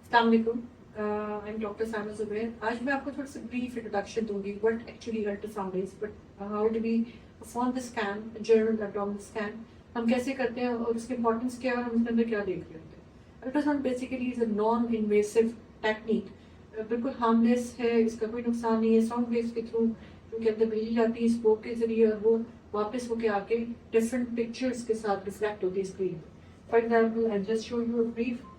अस्सलाम वालेकुम, I am doctor सामा जुबैर। आज मैं आपको थोड़ा सा ब्रीफ इंट्रोडक्शन दूंगी what actually ultrasound is, but how do we perform the scan, general abdominal scan हम कैसे करते हैं और उसकी इंपॉर्टेंस क्या है और हम उसके अंदर क्या देख रहे होते हैं। Ultrasound basically is a non invasive technique, बिल्कुल हार्मलेस है, इसका कोई नुकसान नहीं है। साउंड वेव्स के थ्रू जो कि अंदर भेजी जाती है स्पोक के जरिए और वो वापस होके आके डिफरेंट पिक्चर्स के साथ रिफ्लेक्ट होती है स्क्रीन पर। For example I just show you a brief.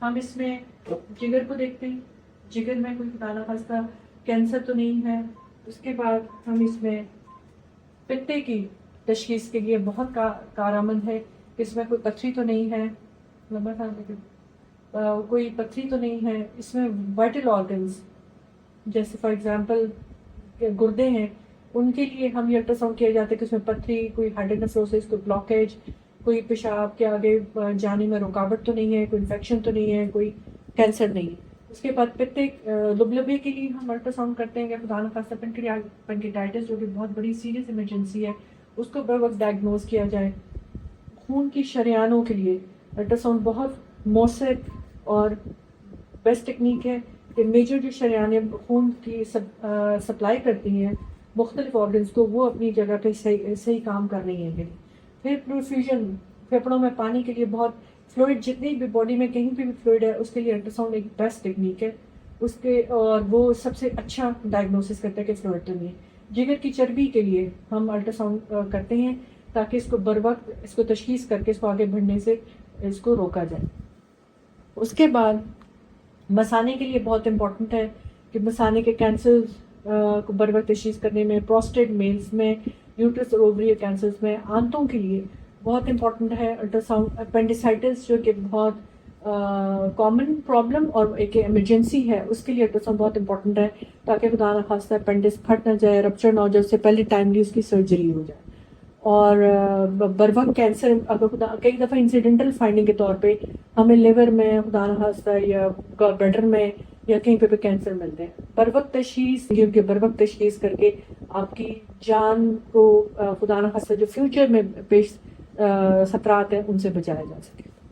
हम इसमें जिगर को देखते हैं, जिगर में कोई खुदा ना खास्ता कैंसर तो नहीं है। उसके बाद हम इसमें पित्ते की तशखीस के लिए बहुत कारआमद है कि इसमें कोई पथरी तो नहीं है, लंबा था कोई पथरी तो नहीं है। इसमें वाइटल ऑर्गन्स जैसे फॉर एग्जांपल गुर्दे हैं, उनके लिए हम ये अल्ट्रासाउंड किया जाता है कि उसमें पथरी, कोई हाइड्रोनेफ्रोसिस, कोई ब्लॉकेज, कोई पेशाब के आगे जाने में रुकावट तो नहीं है, कोई इन्फेक्शन तो नहीं है, कोई कैंसर नहीं है। उसके बाद पित्ते लुबलबे के लिए हम अल्ट्रासाउंड करते हैं कि खुदा न खास्ता पेनक्रियाटाइटिस जो कि बहुत बड़ी सीरियस इमरजेंसी है उसको बर वक्त डायग्नोज किया जाए। खून की शरेआनों के लिए अल्ट्रासाउंड बहुत मौसर और बेस्ट टेक्निक है कि मेजर जो शरेआनें खून की सप्लाई करती हैं मुख्तलिफ ऑर्गन्स को, वो अपनी जगह पे सही काम कर रही हैं। फिर प्रोफ्यूजन, फेफड़ों में पानी के लिए बहुत फ्लूइड, जितनी भी बॉडी में कहीं पे भी फ्लूइड है उसके लिए अल्ट्रासाउंड एक बेस्ट टेक्निक है उसके, और वो सबसे अच्छा डायग्नोसिस करता है कि फ्लूइड तो नहीं है। जिगर की चर्बी के लिए हम अल्ट्रासाउंड करते हैं ताकि इसको बर वक्त इसको तशखीस करके इसको आगे बढ़ने से इसको रोका जाए। उसके बाद मसाने के लिए बहुत इम्पोर्टेंट है कि मसाने के कैंसर को बर वक्त तशखीस करने में, प्रोस्टेट मेल्स में, यूट्रस और ओवरी कैंसर्स में, आंतों के लिए बहुत इंपॉर्टेंट है अल्ट्रासाउंड। अपेंडिसाइटिस जो कि बहुत कॉमन प्रॉब्लम और एक इमरजेंसी है, उसके लिए अल्ट्रासाउंड बहुत इंपॉर्टेंट है ताकि खुदा न खास्ता अपेंडिस फट ना जाए, रप्चर ना हो जाए, उससे पहले टाइमली उसकी सर्जरी हो जाए। और बर वक्त कैंसर अगर खुदा कई दफ़ा इंसिडेंटल फाइंडिंग के तौर पे हमें लिवर में खुदा न खास्ता या गॉल ब्लैडर में या कहीं पे कैंसर मिलते हैं, बर वक्त तशखीस क्योंकि बर वक्त तशखीस करके आपकी जान को खुदा न खास्ता जो फ्यूचर में पेश खतरात हैं उनसे बचाया जा सके।